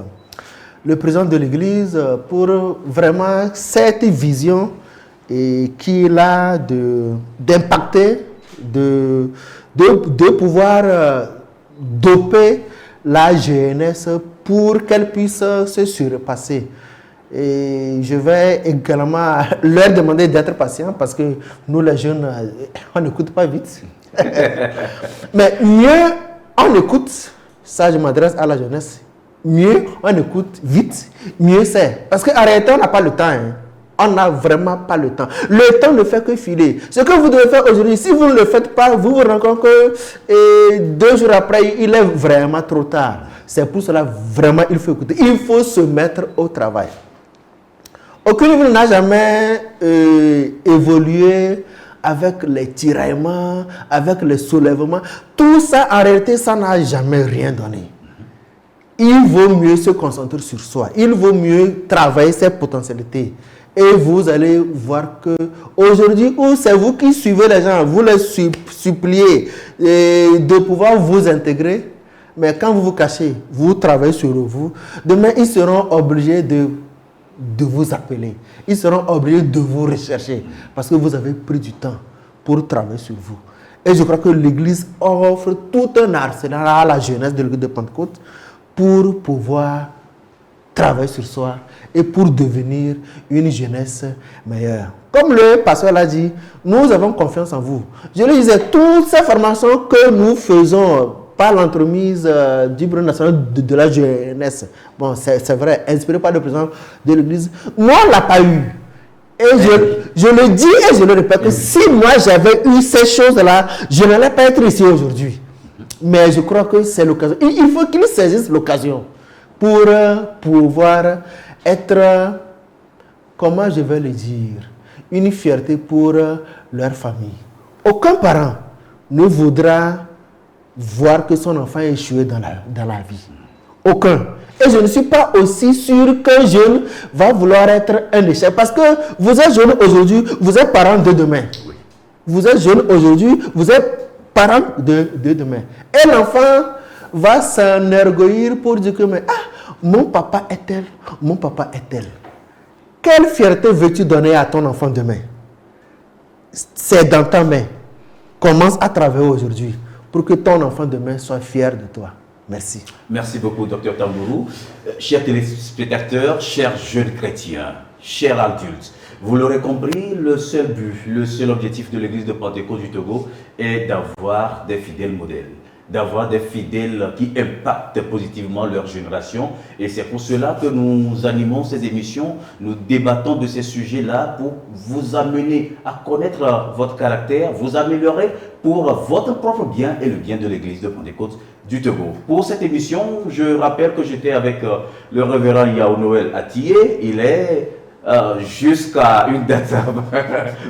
le président de l'Église, pour vraiment cette vision qu'il a d'impacter, de pouvoir doper la jeunesse pour qu'elle puisse se surpasser. Et je vais également leur demander d'être patients parce que nous les jeunes, on n'écoute pas vite. Mais mieux on écoute, ça je m'adresse à la jeunesse, mieux on écoute vite, mieux c'est. Parce qu'en réalité on n'a pas le temps. Hein. On n'a vraiment pas le temps. Le temps ne fait que filer. Ce que vous devez faire aujourd'hui, si vous ne le faites pas, vous vous rendez compte que 2 jours après, il est vraiment trop tard. C'est pour cela vraiment il faut écouter. Il faut se mettre au travail. Aucune ville n'a jamais évolué avec les tiraillements, avec les soulèvements. Tout ça, en réalité, ça n'a jamais rien donné. Il vaut mieux se concentrer sur soi. Il vaut mieux travailler ses potentialités. Et vous allez voir que aujourd'hui, où c'est vous qui suivez les gens, vous les suppliez de pouvoir vous intégrer. Mais quand vous vous cachez, vous travaillez sur vous. Demain, ils seront obligés de vous appeler. Ils seront obligés de vous rechercher parce que vous avez pris du temps pour travailler sur vous. Et je crois que l'Église offre tout un arsenal à la jeunesse de l'Église de Pentecôte pour pouvoir travailler sur soi et pour devenir une jeunesse meilleure. Comme le pasteur l'a dit, nous avons confiance en vous. Je le disais, toutes ces formations que nous faisons par l'entremise du Bureau national de la jeunesse, bon, c'est vrai, inspiré par le président de l'Église, nous, on ne l'a pas eu. Et je le dis et je le répète, que si moi j'avais eu ces choses-là, je n'allais pas être ici aujourd'hui. Mais je crois que c'est l'occasion. Il faut qu'ils saisissent l'occasion pour pouvoir être, comment je vais le dire, une fierté pour leur famille. Aucun parent ne voudra voir que son enfant échoué dans la vie. Aucun. Et je ne suis pas aussi sûr qu'un jeune va vouloir être un échec. Parce que vous êtes jeune aujourd'hui, vous êtes parent de demain. Vous êtes jeune aujourd'hui, vous êtes parent de demain. Et l'enfant va s'enorgueillir pour dire que mon papa est tel, mon papa est tel. Quelle fierté veux-tu donner à ton enfant demain? C'est dans ta main. Commence à travailler aujourd'hui pour que ton enfant demain soit fier de toi. Merci. Merci beaucoup, Dr Tambourou. Chers téléspectateurs, chers jeunes chrétiens, chers adultes, vous l'aurez compris, le seul but, le seul objectif de l'Église de Pentecôte du Togo est d'avoir des fidèles modèles, d'avoir des fidèles qui impactent positivement leur génération. Et c'est pour cela que nous animons ces émissions, nous débattons de ces sujets-là pour vous amener à connaître votre caractère, vous améliorer pour votre propre bien et le bien de l'Église de Pentecôte du Togo. Pour cette émission, je rappelle que j'étais avec le révérend Yao Noël Attié. Il est jusqu'à une date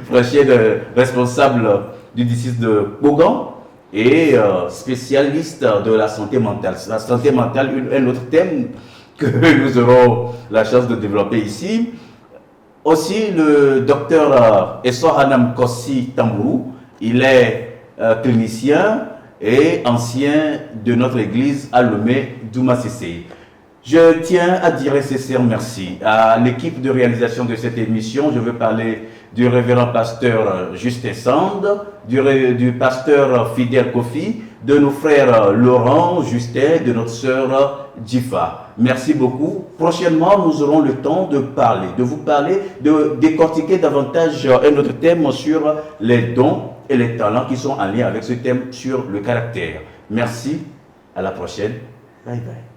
prochaine responsable du diocèse de Bogan et spécialiste de la santé mentale. La santé mentale, un autre thème que nous aurons la chance de développer ici. Aussi le docteur Essor Hanam Kossi Tambourou, il est clinicien et ancien de notre église à Lomé Douma Sissé. Je tiens à dire un sincère merci à l'équipe de réalisation de cette émission. Je veux parler du révérend pasteur Justin Sand, du pasteur Fidel Kofi, de nos frères Laurent, Justin, de notre sœur Jifa. Merci beaucoup. Prochainement, nous aurons le temps de vous parler, de décortiquer davantage un autre thème sur les dons et les talents qui sont en lien avec ce thème sur le caractère. Merci. À la prochaine. Bye bye.